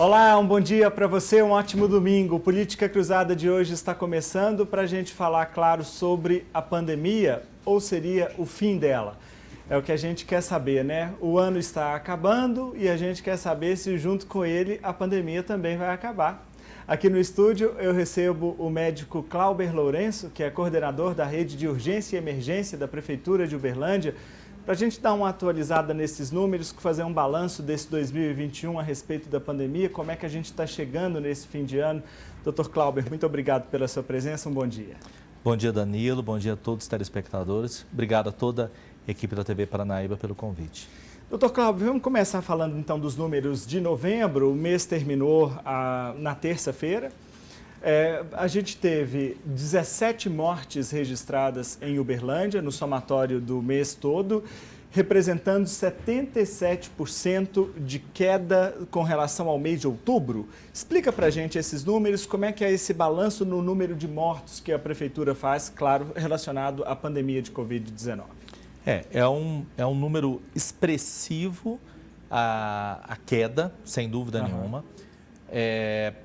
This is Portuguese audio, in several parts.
Olá, um bom dia para você, um ótimo domingo. O Política Cruzada de hoje está começando para a gente falar, claro, sobre a pandemia, ou seria o fim dela. É o que a gente quer saber, né? O ano está acabando e a gente quer saber se junto com ele a pandemia também vai acabar. Aqui no estúdio eu recebo o médico Clauber Lourenço, que é coordenador da Rede de Urgência e Emergência da Prefeitura de Uberlândia, para a gente dar uma atualizada nesses números, fazer um balanço desse 2021 a respeito da pandemia, como é que a gente está chegando nesse fim de ano. Dr. Clauber, muito obrigado pela sua presença, um bom dia. Bom dia, Danilo, bom dia a todos os telespectadores. Obrigado a toda a equipe da TV Paranaíba pelo convite. Dr. Clauber, vamos começar falando então dos números de novembro. O mês terminou na terça-feira. A gente teve 17 mortes registradas em Uberlândia, no somatório do mês todo, representando 77% de queda com relação ao mês de outubro. Explica pra gente esses números, como é que é esse balanço no número de mortos que a Prefeitura faz, claro, relacionado à pandemia de Covid-19. É um número expressivo a queda, sem dúvida nenhuma.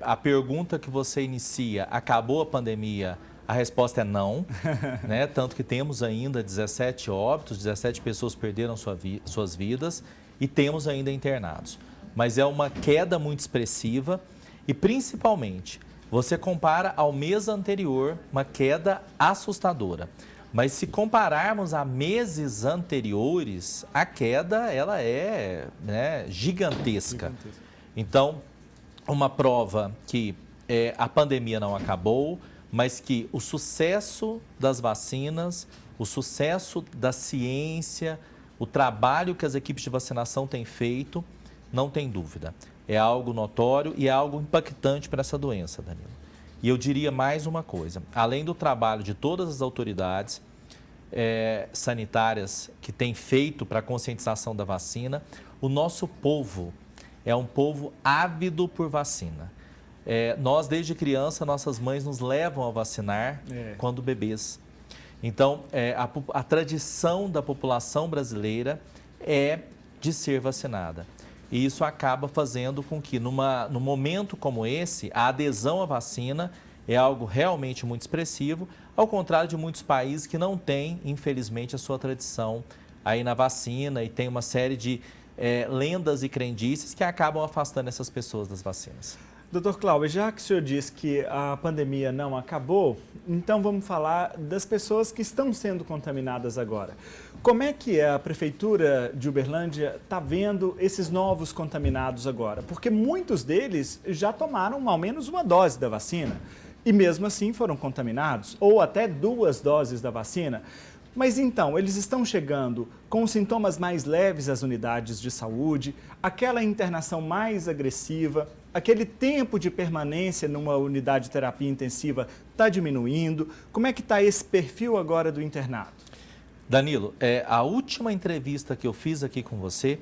A pergunta que você inicia, acabou a pandemia? A resposta é não, né? Tanto que temos ainda 17 óbitos, 17 pessoas perderam suas vidas e temos ainda internados. Mas é uma queda muito expressiva e, principalmente, você compara ao mês anterior, uma queda assustadora. Mas se compararmos a meses anteriores, a queda ela é, né, gigantesca. Então, uma prova que a pandemia não acabou, mas que o sucesso das vacinas, o sucesso da ciência, o trabalho que as equipes de vacinação têm feito, não tem dúvida. É algo notório e é algo impactante para essa doença, Danilo. E eu diria mais uma coisa, além do trabalho de todas as autoridades sanitárias que têm feito para a conscientização da vacina, o nosso povo é um povo ávido por vacina. Nós, desde criança, nossas mães nos levam a vacinar quando bebês. Então, a tradição da população brasileira é de ser vacinada. E isso acaba fazendo com que, num momento como esse, a adesão à vacina é algo realmente muito expressivo, ao contrário de muitos países que não têm, infelizmente, a sua tradição aí na vacina e tem uma série de lendas e crendices que acabam afastando essas pessoas das vacinas. Dr. Clauber, já que o senhor disse que a pandemia não acabou, então vamos falar das pessoas que estão sendo contaminadas agora. Como é que a Prefeitura de Uberlândia está vendo esses novos contaminados agora? Porque muitos deles já tomaram ao menos uma dose da vacina e mesmo assim foram contaminados, ou até 2 doses da vacina. Mas então, eles estão chegando com sintomas mais leves às unidades de saúde, aquela internação mais agressiva, aquele tempo de permanência numa unidade de terapia intensiva está diminuindo. Como é que está esse perfil agora do internado? Danilo, a última entrevista que eu fiz aqui com você,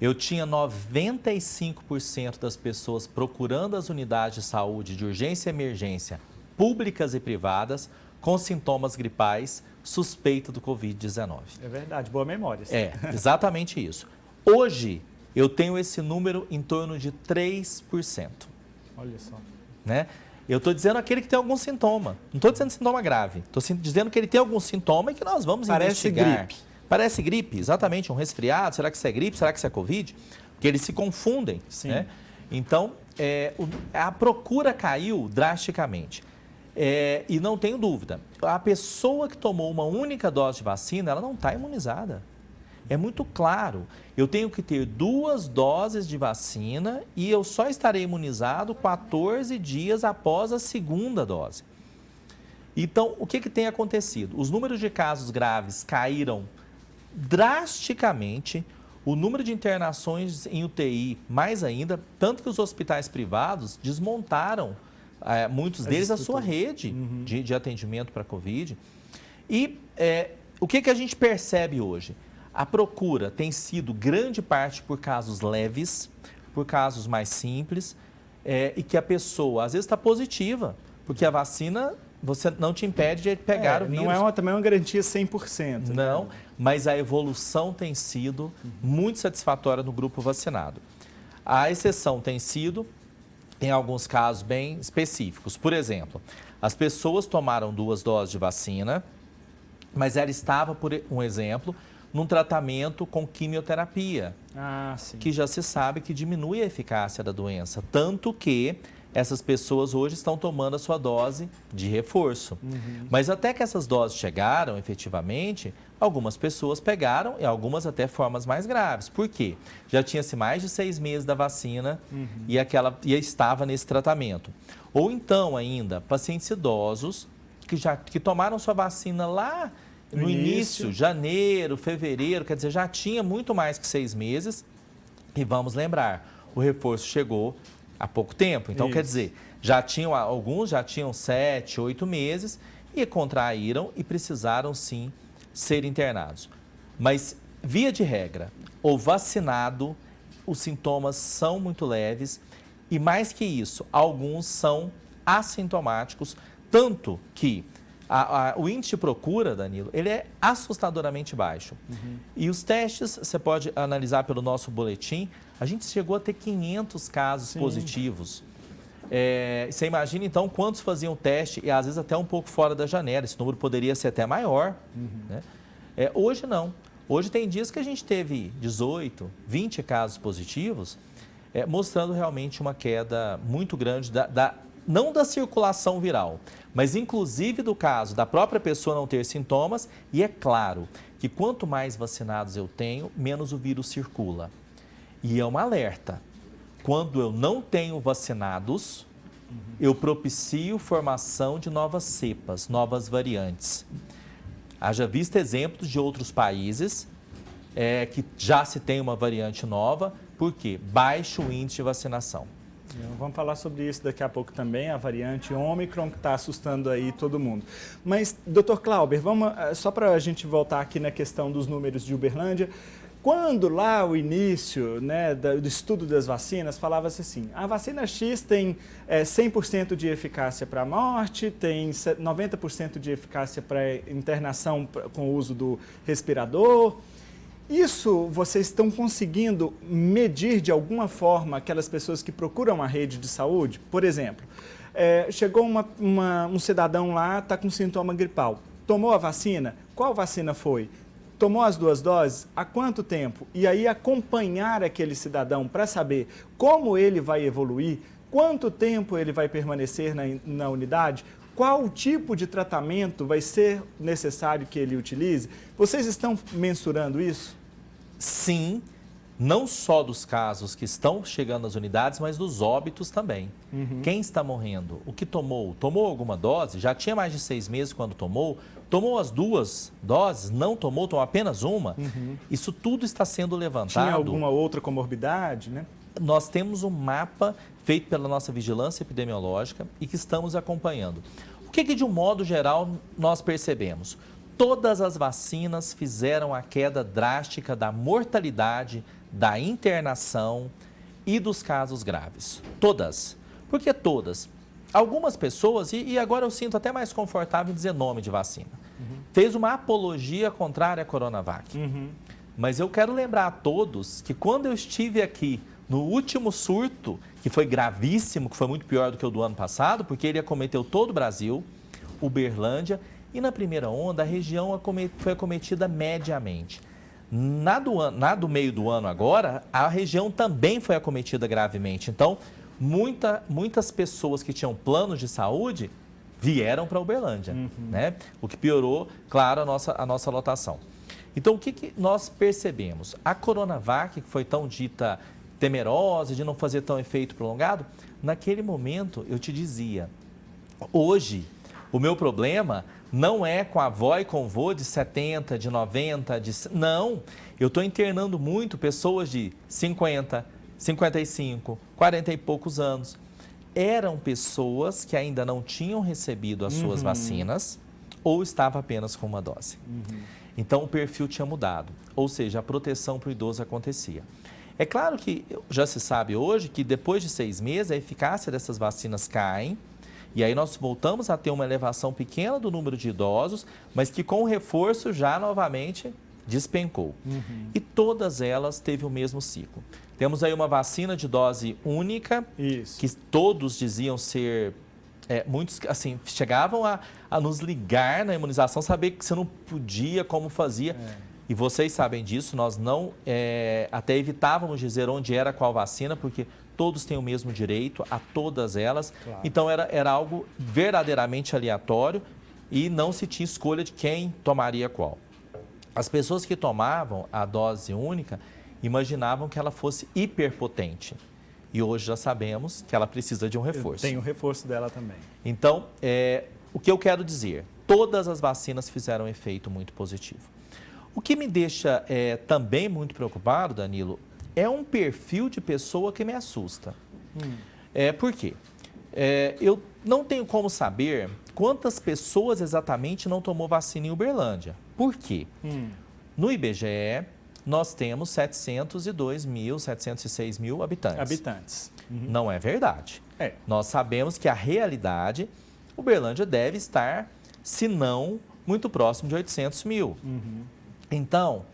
eu tinha 95% das pessoas procurando as unidades de saúde de urgência e emergência, públicas e privadas, com sintomas gripais, suspeita do Covid-19. É verdade, boa memória. Exatamente isso. Hoje, eu tenho esse número em torno de 3%. Olha só. Né? Eu estou dizendo aquele que tem algum sintoma. Não estou dizendo sintoma grave. Estou dizendo que ele tem algum sintoma e que nós vamos investigar. Parece gripe. Parece gripe, exatamente, um resfriado. Será que isso é gripe? Será que isso é Covid? Porque eles se confundem. Sim. Né? Então, a procura caiu drasticamente. E não tenho dúvida, a pessoa que tomou uma única dose de vacina, ela não está imunizada. É muito claro, eu tenho que ter 2 doses de vacina e eu só estarei imunizado 14 dias após a segunda dose. Então, o que tem acontecido? Os números de casos graves caíram drasticamente, o número de internações em UTI mais ainda, tanto que os hospitais privados desmontaram muitos deles a sua rede de atendimento para a Covid. E o que a gente percebe hoje? A procura tem sido grande parte por casos leves, por casos mais simples, e que a pessoa às vezes está positiva, porque a vacina você não te impede de pegar o vírus. Não é também uma garantia 100%. Não, né? Mas a evolução tem sido muito satisfatória no grupo vacinado. A exceção tem sido em alguns casos bem específicos. Por exemplo, as pessoas tomaram 2 doses de vacina, mas ela estava, por um exemplo, num tratamento com quimioterapia, que já se sabe que diminui a eficácia da doença, tanto que essas pessoas hoje estão tomando a sua dose de reforço. Mas até que essas doses chegaram, efetivamente, algumas pessoas pegaram e algumas até formas mais graves. Por quê? Já tinha-se mais de 6 meses da vacina e estava nesse tratamento. Ou então ainda, pacientes idosos que tomaram sua vacina lá no início, janeiro, fevereiro, quer dizer, já tinha muito mais que 6 meses. E vamos lembrar, o reforço chegou há pouco tempo. Então, quer dizer, alguns já tinham 7, 8 meses e contraíram e precisaram sim ser internados. Mas, via de regra, o vacinado, os sintomas são muito leves e, mais que isso, alguns são assintomáticos, tanto que o índice de procura, Danilo, ele é assustadoramente baixo. E os testes, você pode analisar pelo nosso boletim, a gente chegou a ter 500 casos positivos. Você imagina, então, quantos faziam teste e, às vezes, até um pouco fora da janela. Esse número poderia ser até maior. Né? Hoje, não. Hoje tem dias que a gente teve 18, 20 casos positivos, mostrando realmente uma queda muito grande não da circulação viral, mas inclusive do caso da própria pessoa não ter sintomas. E é claro que quanto mais vacinados eu tenho, menos o vírus circula. E é um alerta. Quando eu não tenho vacinados, eu propicio formação de novas cepas, novas variantes. Haja visto exemplos de outros países que já se tem uma variante nova, porque baixo índice de vacinação. Vamos falar sobre isso daqui a pouco também, a variante Ômicron, que está assustando aí todo mundo. Mas, Dr. Clauber, só para a gente voltar aqui na questão dos números de Uberlândia, quando lá o início, né, do estudo das vacinas, falava-se assim, a vacina X tem 100% de eficácia para a morte, tem 90% de eficácia para internação com o uso do respirador. Isso vocês estão conseguindo medir de alguma forma aquelas pessoas que procuram a rede de saúde? Por exemplo, chegou um cidadão lá, está com sintoma gripal, tomou a vacina? Qual vacina foi? Tomou as 2 doses? Há quanto tempo? E aí acompanhar aquele cidadão para saber como ele vai evoluir, quanto tempo ele vai permanecer na unidade, qual tipo de tratamento vai ser necessário que ele utilize? Vocês estão mensurando isso? Sim, não só dos casos que estão chegando às unidades, mas dos óbitos também. Quem está morrendo? O que tomou? Tomou alguma dose? Já tinha mais de 6 meses quando tomou? Tomou as 2 doses? Não tomou? Tomou apenas uma? Isso tudo está sendo levantado. Tinha alguma outra comorbidade, né? Nós temos um mapa feito pela nossa vigilância epidemiológica e que estamos acompanhando. O que de um modo geral nós percebemos? Todas as vacinas fizeram a queda drástica da mortalidade, da internação e dos casos graves. Todas. Por que todas? Algumas pessoas, e agora eu sinto até mais confortável em dizer nome de vacina, fez uma apologia contrária à Coronavac. Mas eu quero lembrar a todos que quando eu estive aqui no último surto, que foi gravíssimo, que foi muito pior do que o do ano passado, porque ele acometeu todo o Brasil, Uberlândia, e na primeira onda, a região foi acometida mediamente. Na do meio do ano agora, a região também foi acometida gravemente. Então, muitas pessoas que tinham planos de saúde vieram para Uberlândia, né? O que piorou, claro, a nossa lotação. Então, o que nós percebemos? A Coronavac, que foi tão dita temerosa, de não fazer tão efeito prolongado, naquele momento eu te dizia, hoje o meu problema não é com a avó e com o vô de 70, de 90, não, eu estou internando muito pessoas de 50, 55, 40 e poucos anos. Eram pessoas que ainda não tinham recebido as suas vacinas ou estava apenas com uma dose. Então, o perfil tinha mudado, ou seja, a proteção para o idoso acontecia. É claro que já se sabe hoje que depois de 6 meses a eficácia dessas vacinas cai, e aí nós voltamos a ter uma elevação pequena do número de idosos, mas que com o reforço já novamente despencou. E todas elas teve o mesmo ciclo. Temos aí uma vacina de dose única, Isso. que todos diziam ser... muitos assim, chegavam a nos ligar na imunização, saber que você não podia, como fazia. E vocês sabem disso, nós não até evitávamos dizer onde era qual vacina, porque todos têm o mesmo direito a todas elas. Claro. Então era algo verdadeiramente aleatório e não se tinha escolha de quem tomaria qual. As pessoas que tomavam a dose única imaginavam que ela fosse hiperpotente. E hoje já sabemos que ela precisa de um reforço. Tem o reforço dela também. Então, o que eu quero dizer? Todas as vacinas fizeram um efeito muito positivo. O que me deixa também muito preocupado, Danilo, é um perfil de pessoa que me assusta. Por quê? Eu não tenho como saber quantas pessoas exatamente não tomou vacina em Uberlândia. Por quê? No IBGE, nós temos 702 mil habitantes. Não é verdade. Nós sabemos que a realidade, Uberlândia deve estar, se não, muito próximo de 800 mil. Então,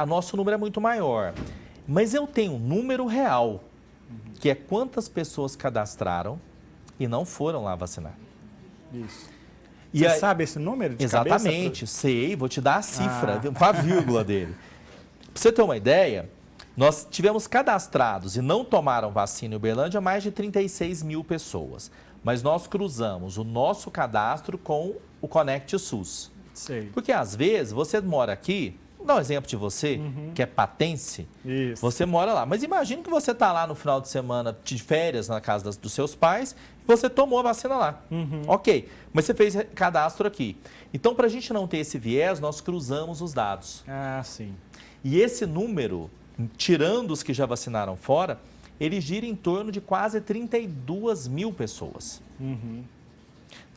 o nosso número é muito maior. Mas eu tenho um número real, que é quantas pessoas cadastraram e não foram lá vacinar. Isso. Você sabe esse número de cabeça? Exatamente, sei, vou te dar a cifra, com a vírgula dele. Para você ter uma ideia, nós tivemos cadastrados e não tomaram vacina em Uberlândia mais de 36 mil pessoas. Mas nós cruzamos o nosso cadastro com o Conect SUS. Sei. Porque às vezes você mora aqui, vou dar um exemplo de você, que é patense, Isso. você mora lá. Mas imagine que você está lá no final de semana de férias na casa dos seus pais e você tomou a vacina lá. Ok, mas você fez cadastro aqui. Então, para a gente não ter esse viés, nós cruzamos os dados. Ah, sim. E esse número, tirando os que já vacinaram fora, ele gira em torno de quase 32 mil pessoas.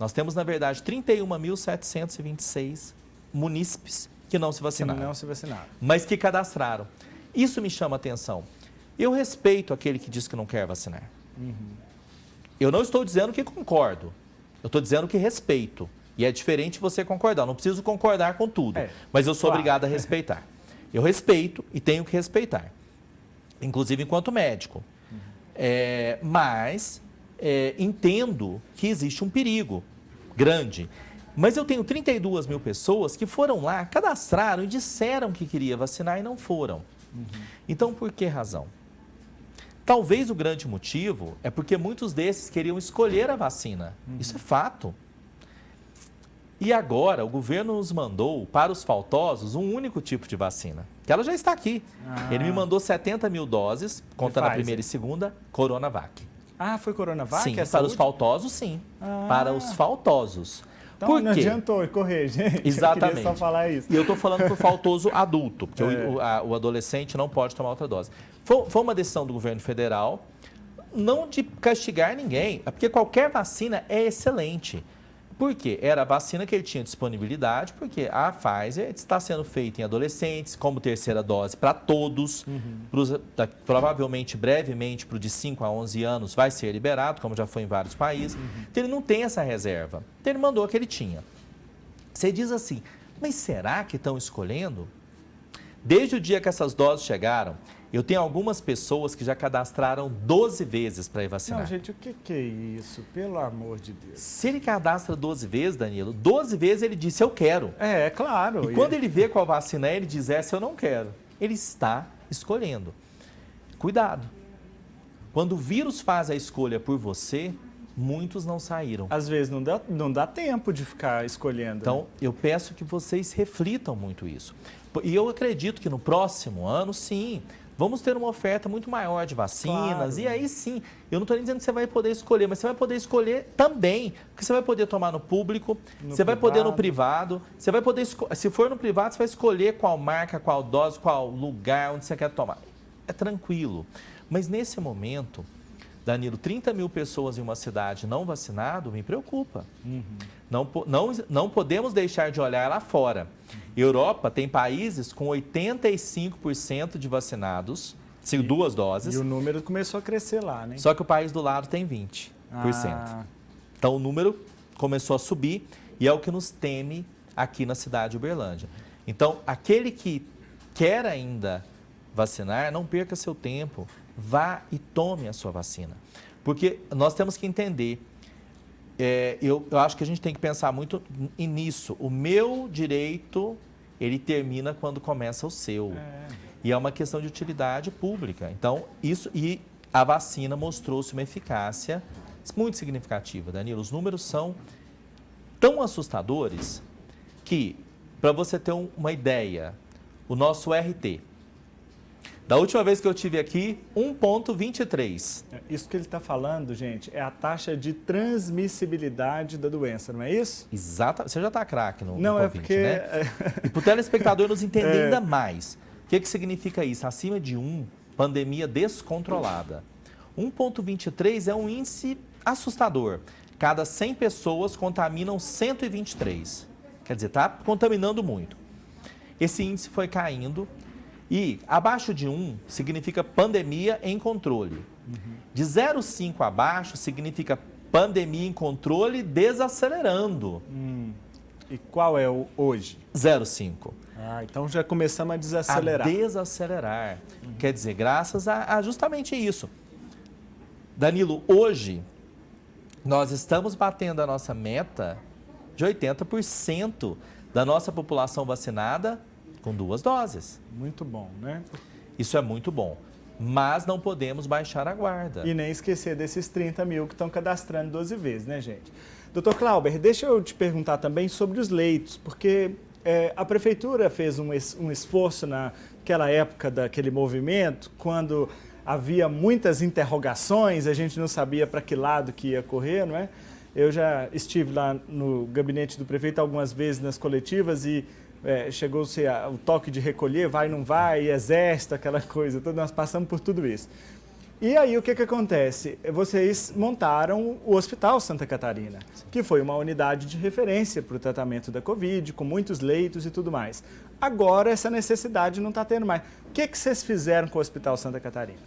Nós temos, na verdade, 31.726 munícipes que não se vacinaram. Que não se vacinaram. Mas que cadastraram. Isso me chama a atenção. Eu respeito aquele que diz que não quer vacinar. Eu não estou dizendo que concordo. Eu estou dizendo que respeito. E é diferente você concordar. Eu não preciso concordar com tudo. Mas eu sou obrigado a respeitar. Eu respeito e tenho que respeitar. Inclusive enquanto médico. Mas entendo que existe um perigo grande. Mas eu tenho 32 mil pessoas que foram lá, cadastraram e disseram que queria vacinar e não foram. Então, por que razão? Talvez o grande motivo é porque muitos desses queriam escolher a vacina. Isso é fato. E agora o governo nos mandou para os faltosos um único tipo de vacina, que ela já está aqui. Ele me mandou 70 mil doses, contando a primeira e segunda, Coronavac. Ah, foi Coronavac? Sim, para os faltosos, sim. Para os faltosos. Então Por não quê? adiantou correr, gente. Exatamente. Eu queria só falar isso. E eu estou falando para o faltoso adulto, porque o adolescente não pode tomar outra dose. Foi uma decisão do governo federal, não de castigar ninguém, porque qualquer vacina é excelente. Por quê? Era a vacina que ele tinha disponibilidade, porque a Pfizer está sendo feita em adolescentes, como terceira dose para todos, provavelmente, brevemente, para o de 5 a 11 anos vai ser liberado, como já foi em vários países. Então, ele não tem essa reserva. Então, ele mandou a que ele tinha. Você diz assim, mas será que estão escolhendo? Desde o dia que essas doses chegaram, eu tenho algumas pessoas que já cadastraram 12 vezes para ir vacinar. Não, gente, o que é isso? Pelo amor de Deus. Se ele cadastra 12 vezes, Danilo, 12 vezes ele disse, eu quero. É claro. E quando ele vê qual vacina é, ele diz, essa eu não quero. Ele está escolhendo. Cuidado. Quando o vírus faz a escolha por você, muitos não saíram. Às vezes não dá tempo de ficar escolhendo. Então, eu peço que vocês reflitam muito isso. E eu acredito que no próximo ano, sim, vamos ter uma oferta muito maior de vacinas. Claro. E aí sim, eu não estou nem dizendo que você vai poder escolher, mas você vai poder escolher também. Porque você vai poder tomar no público, você vai poder no privado, você vai poder, se for no privado, você vai escolher qual marca, qual dose, qual lugar, onde você quer tomar. É tranquilo. Mas nesse momento, Danilo, 30 mil pessoas em uma cidade não vacinado me preocupa. Não podemos deixar de olhar lá fora. Europa tem países com 85% de vacinados, duas doses. E o número começou a crescer lá, né? Só que o país do lado tem 20%. Então o número começou a subir e é o que nos teme aqui na cidade de Uberlândia. Então, aquele que quer ainda vacinar, não perca seu tempo, vá e tome a sua vacina. Porque nós temos que entender, eu acho que a gente tem que pensar muito nisso. O meu direito, ele termina quando começa o seu. E é uma questão de utilidade pública. Então, e a vacina mostrou-se uma eficácia muito significativa, Danilo. Os números são tão assustadores que, para você ter uma ideia, o nosso RT, da última vez que eu tive aqui, 1,23. Isso que ele está falando, gente, é a taxa de transmissibilidade da doença, não é isso? Exato. Você já está craque no Não, Covid, é porque... né? E para o telespectador nos entender ainda mais, o que significa isso? Acima de 1, pandemia descontrolada. 1,23 é um índice assustador. Cada 100 pessoas contaminam 123. Quer dizer, está contaminando muito. Esse índice foi caindo e abaixo de 1 significa pandemia em controle. De 0,5 abaixo significa pandemia em controle desacelerando. E qual é o hoje? 0,5. Então já começamos a desacelerar. A desacelerar. Quer dizer, graças a justamente isso. Danilo, hoje nós estamos batendo a nossa meta de 80% da nossa população vacinada com 2 doses. Muito bom, né? Isso é muito bom, mas não podemos baixar a guarda. E nem esquecer desses 30 mil que estão cadastrando 12 vezes, né, gente? Doutor Clauber, deixa eu te perguntar também sobre os leitos, porque a prefeitura fez um esforço naquela época daquele movimento, quando havia muitas interrogações, a gente não sabia para que lado que ia correr, não é? Eu já estive lá no gabinete do prefeito algumas vezes nas coletivas e chegou-se o toque de recolher, vai, não vai, exército, aquela coisa, nós passamos por tudo isso. E aí o que acontece? Vocês montaram o Hospital Santa Catarina, que foi uma unidade de referência para o tratamento da Covid, com muitos leitos e tudo mais. Agora essa necessidade não está tendo mais. O que vocês fizeram com o Hospital Santa Catarina?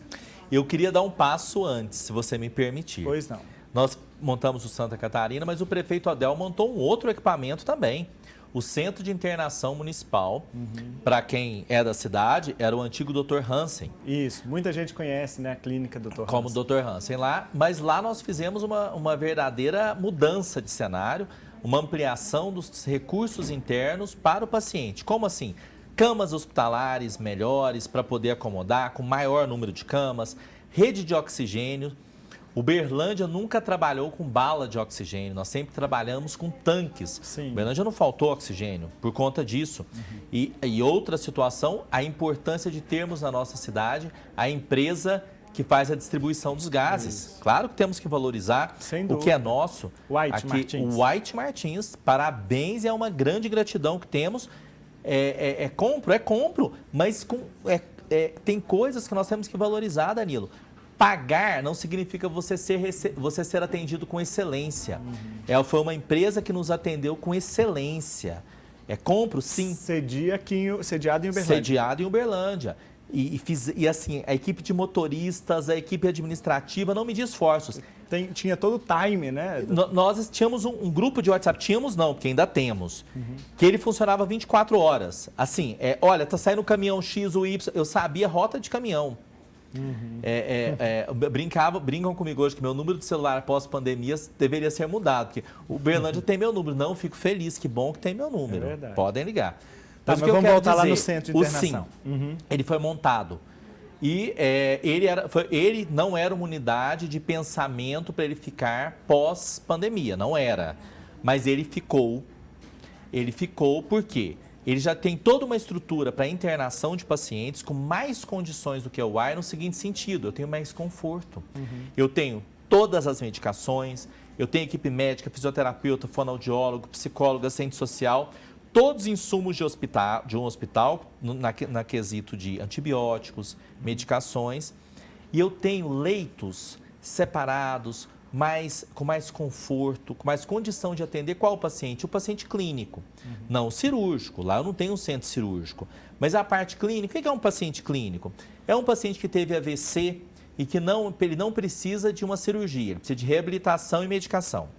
Eu queria dar um passo antes, se você me permitir. Pois não. Nós montamos o Santa Catarina, mas o prefeito Adel montou um outro equipamento também. O Centro de Internação Municipal, para quem é da cidade, era o antigo Dr. Hansen. Isso, muita gente conhece, né, a clínica Dr. Hansen. Como Dr. Hansen lá, mas lá nós fizemos uma verdadeira mudança de cenário, uma ampliação dos recursos internos para o paciente. Como assim? Camas hospitalares melhores para poder acomodar, com maior número de camas, rede de oxigênio. Uberlândia nunca trabalhou com bala de oxigênio, nós sempre trabalhamos com tanques. Sim. Uberlândia não faltou oxigênio por conta disso. E outra situação, a importância de termos na nossa cidade a empresa que faz a distribuição dos gases. Isso. Claro que temos que valorizar o que é nosso. White Martins. O White Martins, parabéns e é uma grande gratidão que temos. Compro, mas tem coisas que nós temos que valorizar, Danilo. Pagar não significa você ser atendido com excelência. Foi uma empresa que nos atendeu com excelência. Compro, sim. Sediado em Uberlândia. Sediado em Uberlândia. E assim, a equipe de motoristas, a equipe administrativa, não media esforços. Tinha todo o time, né? Nós tínhamos um grupo de WhatsApp, tínhamos não, porque ainda temos, que ele funcionava 24 horas. Assim, olha, tá saindo o caminhão X ou Y, eu sabia a rota de caminhão. Brincam comigo hoje que meu número de celular após pandemia deveria ser mudado, porque o Uberlândia tem meu número. Não, fico feliz, que bom que tem meu número. É verdade. Podem ligar. Mas vamos voltar lá no centro de internação. Ele foi montado. E ele não era uma unidade de pensamento para ele ficar pós-pandemia, não era. Mas ele ficou. Ele ficou por quê? Ele já tem toda uma estrutura para internação de pacientes com mais condições do que o UAI no seguinte sentido, eu tenho mais conforto. Eu tenho todas as medicações, eu tenho equipe médica, fisioterapeuta, fonoaudiólogo, psicólogo, assistente social, todos os insumos de um hospital na quesito de antibióticos, medicações, e eu tenho leitos separados, com mais conforto, com mais condição de atender qual paciente? O paciente clínico, não o cirúrgico. Lá eu não tenho um centro cirúrgico. Mas a parte clínica, o que é um paciente clínico? É um paciente que teve AVC e que ele não precisa de uma cirurgia, ele precisa de reabilitação e medicação.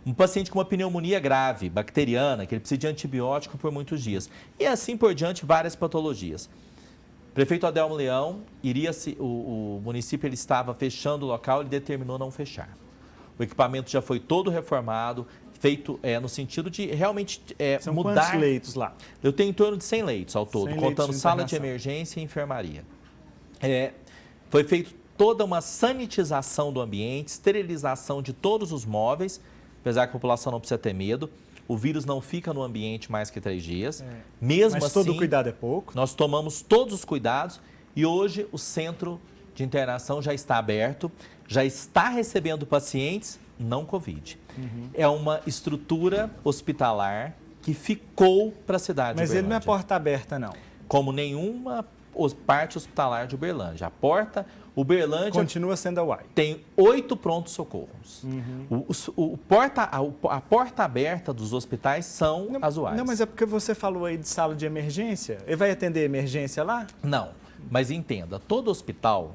Um paciente com uma pneumonia grave, bacteriana, que ele precisa de antibiótico por muitos dias. E assim por diante, várias patologias. Prefeito Adelmo Leão, o município ele estava fechando o local, ele determinou não fechar. O equipamento já foi todo reformado, feito no sentido de realmente São mudar. Quantos leitos lá? Eu tenho em torno de 100 leitos ao todo, 100 contando leitos de sala de internação. emergência e enfermaria. Foi feito toda uma sanitização do ambiente, esterilização de todos os móveis, apesar que a população não precisa ter medo. O vírus não fica no ambiente mais que 3 dias. Mesmo Mas assim, todo cuidado é pouco. nós tomamos todos os cuidados e hoje o centro de internação já está aberto, já está recebendo pacientes não Covid. É uma estrutura hospitalar que ficou para a cidade Mas de ele não é Uberlândia. porta aberta, não. Como nenhuma parte hospitalar de Uberlândia. A porta, Uberlândia Continua sendo a UAI. tem 8 prontos-socorros. A porta aberta dos hospitais são as UAIs. Não, mas é porque você falou aí de sala de emergência. Ele vai atender emergência lá? Não, mas entenda, todo hospital,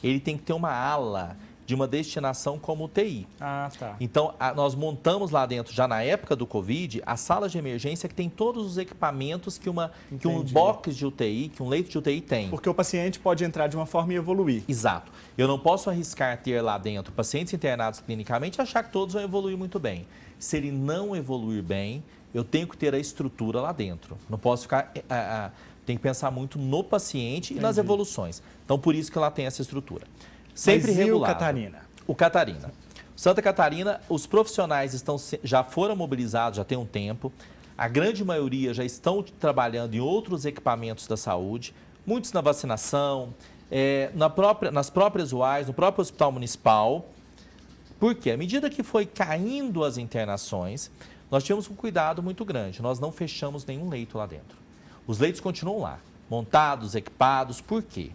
ele tem que ter uma ala de uma destinação como UTI. Ah, tá. Então, nós montamos lá dentro, já na época do Covid, a sala de emergência que tem todos os equipamentos que um Entendi. box de UTI, que um leito de UTI tem. Porque o paciente pode entrar de uma forma e evoluir. Exato. Eu não posso arriscar ter lá dentro pacientes internados clinicamente e achar que todos vão evoluir muito bem. Se ele não evoluir bem, eu tenho que ter a estrutura lá dentro. Não posso ficar... tem que pensar muito no paciente e nas evoluções. Então, por isso que lá tem essa estrutura. Sempre Mas e regulado. o Catarina? O Catarina. Santa Catarina, os profissionais já foram mobilizados, já tem um tempo. A grande maioria já estão trabalhando em outros equipamentos da saúde, muitos na vacinação, nas próprias UAIs, no próprio hospital municipal. Por quê? À medida que foi caindo as internações, nós tivemos um cuidado muito grande. Nós não fechamos nenhum leito lá dentro. Os leitos continuam lá, montados, equipados. Por quê?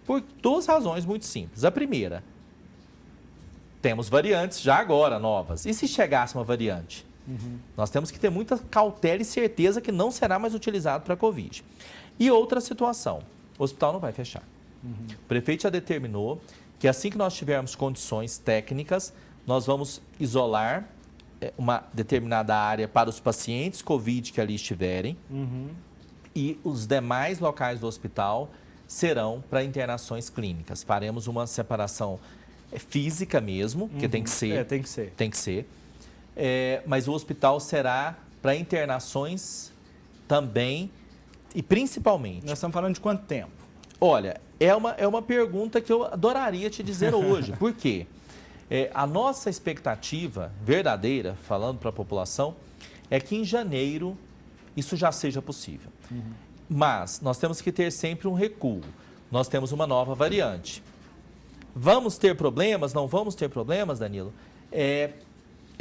Por 2 razões muito simples. A primeira, temos variantes já agora novas. E se chegasse uma variante? Nós temos que ter muita cautela e certeza que não será mais utilizado para a Covid. E outra situação, o hospital não vai fechar. O prefeito já determinou que assim que nós tivermos condições técnicas, nós vamos isolar uma determinada área para os pacientes Covid que ali estiverem e os demais locais do hospital serão para internações clínicas. Faremos uma separação física mesmo, que tem que ser. Tem que ser. Tem que ser. Mas o hospital será para internações também e principalmente. Nós estamos falando de quanto tempo? Olha, é uma pergunta que eu adoraria te dizer hoje. Por quê? A nossa expectativa verdadeira, falando para a população, é que em janeiro isso já seja possível. Mas nós temos que ter sempre um recuo. Nós temos uma nova variante. Vamos ter problemas? Não vamos ter problemas, Danilo? É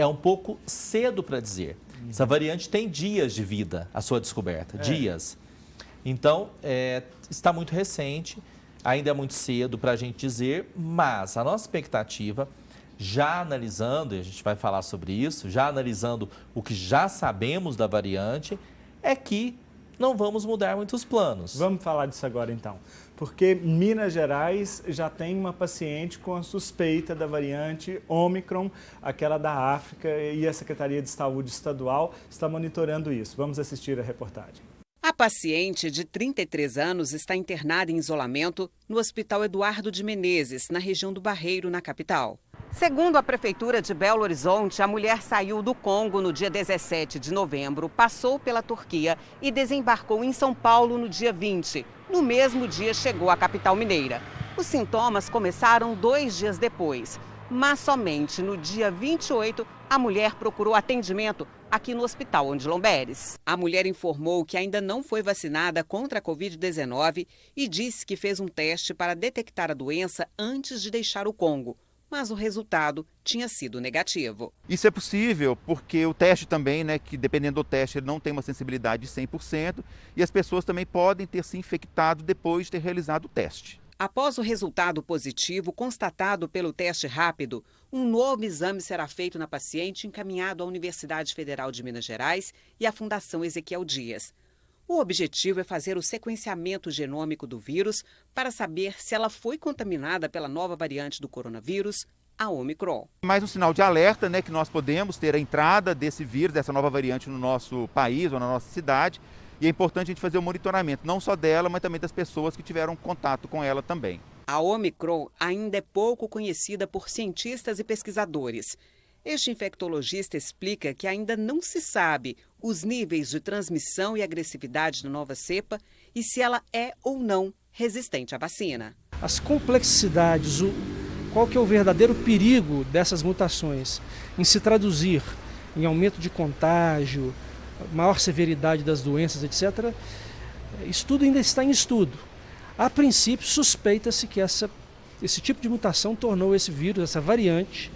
um pouco cedo para dizer. Essa variante tem dias de vida, a sua descoberta, dias. Então, está muito recente, ainda é muito cedo para a gente dizer, mas a nossa expectativa, já analisando, e a gente vai falar sobre isso, já analisando o que já sabemos da variante, é que não vamos mudar muitos planos. Vamos falar disso agora então. Porque Minas Gerais já tem uma paciente com a suspeita da variante Ômicron, aquela da África, e a Secretaria de Saúde Estadual está monitorando isso. Vamos assistir a reportagem. A paciente de 33 anos está internada em isolamento no Hospital Eduardo de Menezes, na região do Barreiro, na capital. Segundo a Prefeitura de Belo Horizonte, a mulher saiu do Congo no dia 17 de novembro, passou pela Turquia e desembarcou em São Paulo no dia 20. No mesmo dia, chegou à capital mineira. Os sintomas começaram 2 dias depois, mas somente no dia 28, a mulher procurou atendimento aqui no Hospital Odilon Beres. A mulher informou que ainda não foi vacinada contra a Covid-19 e disse que fez um teste para detectar a doença antes de deixar o Congo. Mas o resultado tinha sido negativo. Isso é possível porque o teste também, que dependendo do teste, ele não tem uma sensibilidade de 100% e as pessoas também podem ter se infectado depois de ter realizado o teste. Após o resultado positivo constatado pelo teste rápido, um novo exame será feito na paciente encaminhado à Universidade Federal de Minas Gerais e à Fundação Ezequiel Dias. O objetivo é fazer o sequenciamento genômico do vírus para saber se ela foi contaminada pela nova variante do coronavírus a Omicron. Mais um sinal de alerta, né, que nós podemos ter a entrada desse vírus, dessa nova variante no nosso país ou na nossa cidade. E é importante a gente fazer o monitoramento, não só dela, mas também das pessoas que tiveram contato com ela também. A Omicron ainda é pouco conhecida por cientistas e pesquisadores. Este infectologista explica que ainda não se sabe os níveis de transmissão e agressividade da nova cepa e se ela é ou não resistente à vacina. As complexidades, qual que é o verdadeiro perigo dessas mutações em se traduzir em aumento de contágio, maior severidade das doenças, etc. Isso tudo ainda está em estudo. A princípio, suspeita-se que esse tipo de mutação tornou esse vírus, essa variante,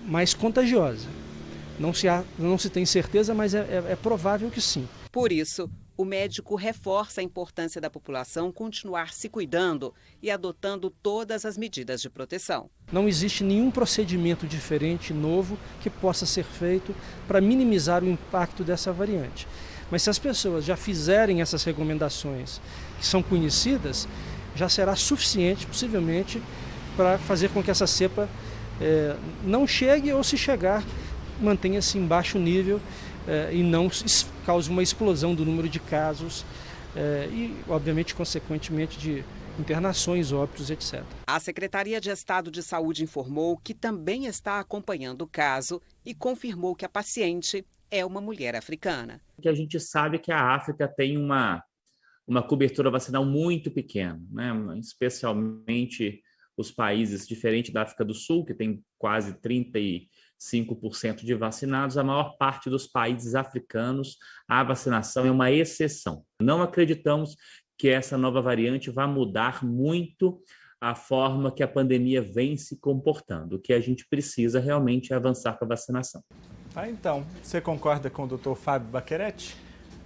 mais contagiosa. Não se tem certeza, mas é provável que sim. Por isso, o médico reforça a importância da população continuar se cuidando e adotando todas as medidas de proteção. Não existe nenhum procedimento diferente, novo, que possa ser feito para minimizar o impacto dessa variante. Mas se as pessoas já fizerem essas recomendações que são conhecidas, já será suficiente, possivelmente, para fazer com que essa cepa não chegue ou, se chegar, mantenha-se em baixo nível e não cause uma explosão do número de casos e, obviamente, consequentemente, de internações, óbitos, etc. A Secretaria de Estado de Saúde informou que também está acompanhando o caso e confirmou que a paciente é uma mulher africana. Que a gente sabe que a África tem uma cobertura vacinal muito pequena, né? Especialmente os países diferentes da África do Sul, que tem quase 35% de vacinados. A maior parte dos países africanos, a vacinação é uma exceção. Não acreditamos que essa nova variante vai mudar muito a forma que a pandemia vem se comportando. O que a gente precisa realmente é avançar com a vacinação. Então, você concorda com o Dr. Fábio Baccheretti?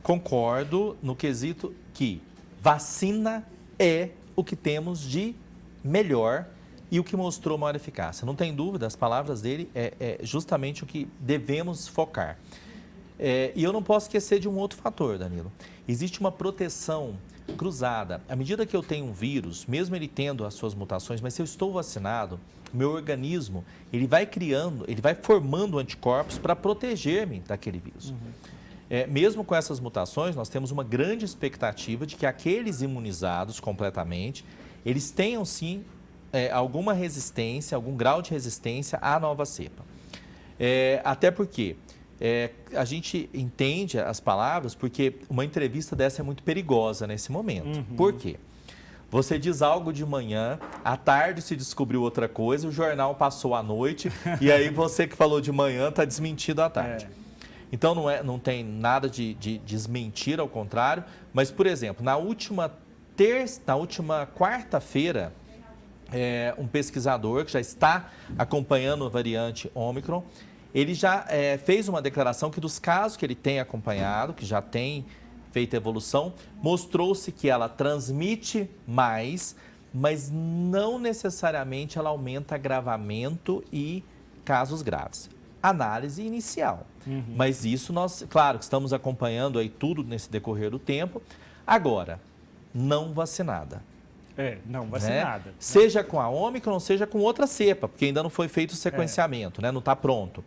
Concordo no quesito que vacina é o que temos de melhor e o que mostrou maior eficácia. Não tem dúvida, as palavras dele é justamente o que devemos focar. E eu não posso esquecer de um outro fator, Danilo. Existe uma proteção cruzada. À medida que eu tenho um vírus, mesmo ele tendo as suas mutações, mas se eu estou vacinado, meu organismo, ele vai formando anticorpos para proteger-me daquele vírus. Mesmo com essas mutações, nós temos uma grande expectativa de que aqueles imunizados completamente, eles tenham sim alguma resistência, algum grau de resistência à nova cepa. Até porque a gente entende as palavras, porque uma entrevista dessa é muito perigosa nesse momento. Por quê? Você diz algo de manhã, à tarde se descobriu outra coisa, o jornal passou à noite e aí você que falou de manhã está desmentido à tarde. Então não tem nada de desmentir, ao contrário, mas, por exemplo, na última quarta-feira, um pesquisador que já está acompanhando a variante Omicron, ele já fez uma declaração que dos casos que ele tem acompanhado, que já tem feito evolução, mostrou-se que ela transmite mais, mas não necessariamente ela aumenta agravamento e casos graves. Análise inicial. Mas isso nós, claro, estamos acompanhando aí tudo nesse decorrer do tempo. Agora, não vacinada. Não vacinada. Né? Seja com a Omicron, seja com outra cepa, porque ainda não foi feito o sequenciamento, né? Não está pronto.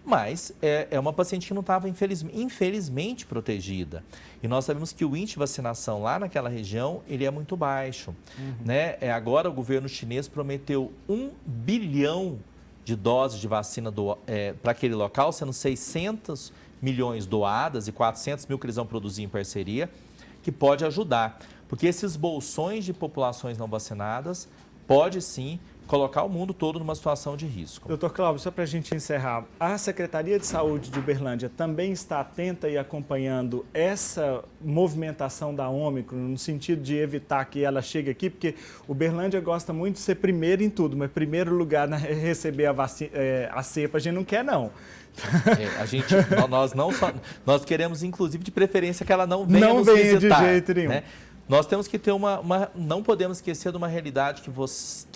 Mas é uma paciente que não estava, infelizmente, protegida. E nós sabemos que o índice de vacinação lá naquela região, ele é muito baixo. Né? Agora o governo chinês prometeu 1 bilhão de doses de vacina para aquele local, sendo 600 milhões doadas e 400 mil que eles vão produzir em parceria, que pode ajudar. Porque esses bolsões de populações não vacinadas pode sim colocar o mundo todo numa situação de risco. Doutor Cláudio, só para a gente encerrar, a Secretaria de Saúde de Uberlândia também está atenta e acompanhando essa movimentação da Ômicron, no sentido de evitar que ela chegue aqui, porque Uberlândia gosta muito de ser primeiro em tudo, mas primeiro lugar na receber a cepa a gente não quer, não. Nós queremos, inclusive, de preferência que ela não venha nos visitar. Não venha de jeito nenhum. Né? Nós temos que ter não podemos esquecer de uma realidade que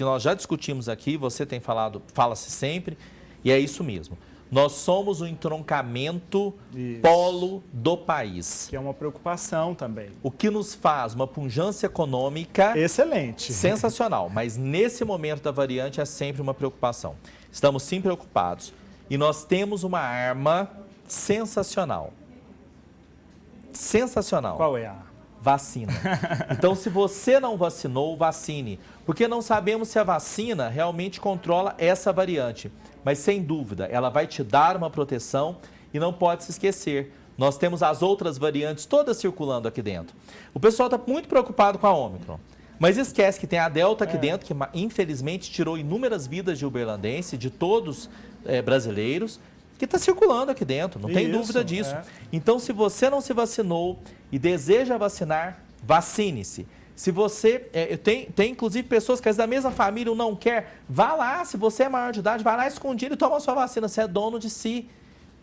nós já discutimos aqui, você tem falado, fala-se sempre, e é isso mesmo. Nós somos o entroncamento Isso. polo do país. Que é uma preocupação também. O que nos faz uma pujança econômica Excelente. sensacional, mas nesse momento da variante é sempre uma preocupação. Estamos sim preocupados e nós temos uma arma sensacional. Sensacional. Qual é a? Vacina. Então, se você não vacinou, vacine. Porque não sabemos se a vacina realmente controla essa variante. Mas, sem dúvida, ela vai te dar uma proteção e não pode se esquecer. Nós temos as outras variantes todas circulando aqui dentro. O pessoal está muito preocupado com a Ômicron. Mas esquece que tem a Delta aqui dentro, que infelizmente tirou inúmeras vidas de uberlandense, de todos brasileiros, que está circulando aqui dentro, não tem dúvida disso. Então, se você não se vacinou e deseja vacinar, vacine-se. Se você, tem inclusive pessoas que às vezes da mesma família não quer, vá lá, se você é maior de idade, vá lá escondido e toma a sua vacina. Você é dono de si,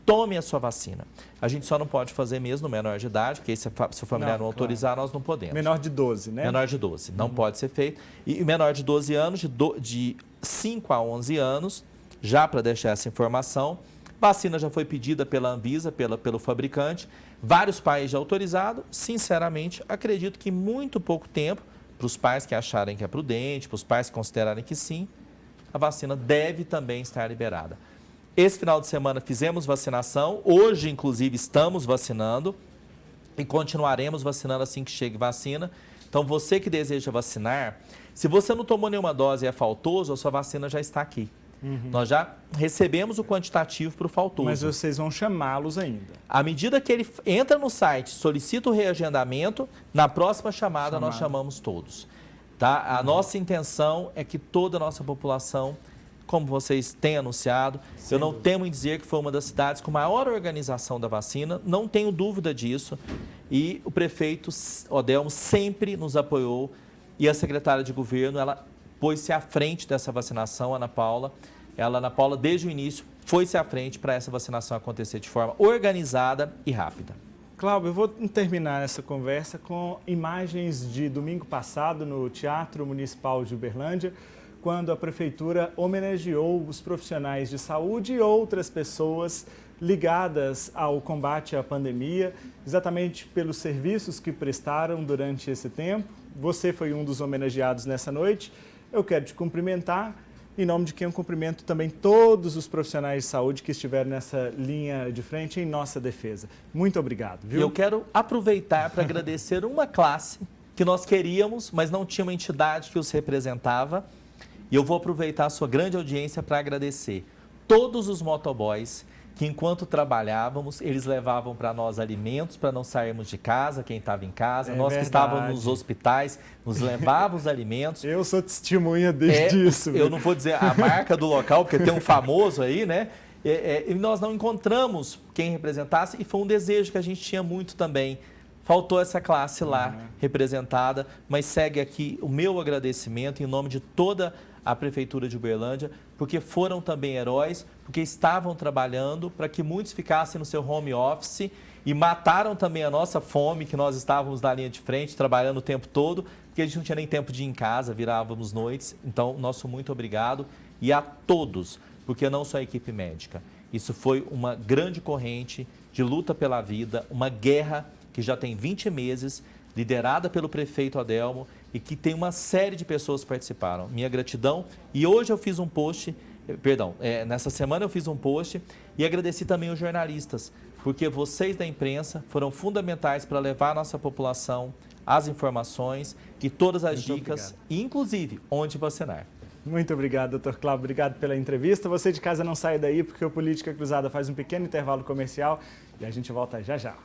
tome a sua vacina. A gente só não pode fazer mesmo menor de idade, porque se o familiar não autorizar, nós não podemos. Menor de 12, né? Menor de 12, não pode ser feito. E menor de 12 anos, de 5 a 11 anos, já para deixar essa informação, vacina já foi pedida pela Anvisa, pelo fabricante, vários países já autorizados. Sinceramente, acredito que muito pouco tempo, para os pais que acharem que é prudente, para os pais que considerarem que sim, a vacina deve também estar liberada. Esse final de semana fizemos vacinação, hoje inclusive estamos vacinando e continuaremos vacinando assim que chegue vacina. Então você que deseja vacinar, se você não tomou nenhuma dose e é faltoso, a sua vacina já está aqui. Nós já recebemos o quantitativo para o faltoso. Mas vocês vão chamá-los ainda. À medida que ele entra no site, solicita o reagendamento, na próxima chamada nós chamamos todos. Tá? A nossa intenção é que toda a nossa população, como vocês têm anunciado, eu não temo em dizer que foi uma das cidades com maior organização da vacina, não tenho dúvida disso. E o prefeito Odelmo sempre nos apoiou e a secretária de governo, ela pôs-se à frente dessa vacinação, Ana Paula. Ana Paula, desde o início, foi-se à frente para essa vacinação acontecer de forma organizada e rápida. Cláudio, eu vou terminar essa conversa com imagens de domingo passado no Teatro Municipal de Uberlândia, quando a Prefeitura homenageou os profissionais de saúde e outras pessoas ligadas ao combate à pandemia, exatamente pelos serviços que prestaram durante esse tempo. Você foi um dos homenageados nessa noite. Eu quero te cumprimentar, em nome de quem eu cumprimento também todos os profissionais de saúde que estiveram nessa linha de frente em nossa defesa. Muito obrigado, viu? Eu quero aproveitar para agradecer uma classe que nós queríamos, mas não tinha uma entidade que os representava. E eu vou aproveitar a sua grande audiência para agradecer todos os motoboys que, enquanto trabalhávamos, eles levavam para nós alimentos para não sairmos de casa, quem estava em casa. Nós que estávamos nos hospitais, nos levavam os alimentos. Eu sou testemunha disso. Eu não vou dizer a marca do local, porque tem um famoso aí, né? E nós não encontramos quem representasse e foi um desejo que a gente tinha muito também. Faltou essa classe lá representada, mas segue aqui o meu agradecimento em nome de toda a Prefeitura de Uberlândia, porque foram também heróis, porque estavam trabalhando para que muitos ficassem no seu home office e mataram também a nossa fome, que nós estávamos na linha de frente, trabalhando o tempo todo, porque a gente não tinha nem tempo de ir em casa, virávamos noites. Então, nosso muito obrigado e a todos, porque não só a equipe médica. Isso foi uma grande corrente de luta pela vida, uma guerra que já tem 20 meses, liderada pelo prefeito Odelmo e que tem uma série de pessoas que participaram. Minha gratidão. E hoje eu fiz um post, nessa semana eu fiz um post e agradeci também os jornalistas, porque vocês da imprensa foram fundamentais para levar a nossa população as informações e todas as dicas, inclusive onde vacinar. Muito obrigado, doutor Cláudio. Obrigado pela entrevista. Você de casa não sai daí, porque o Política Cruzada faz um pequeno intervalo comercial e a gente volta já já.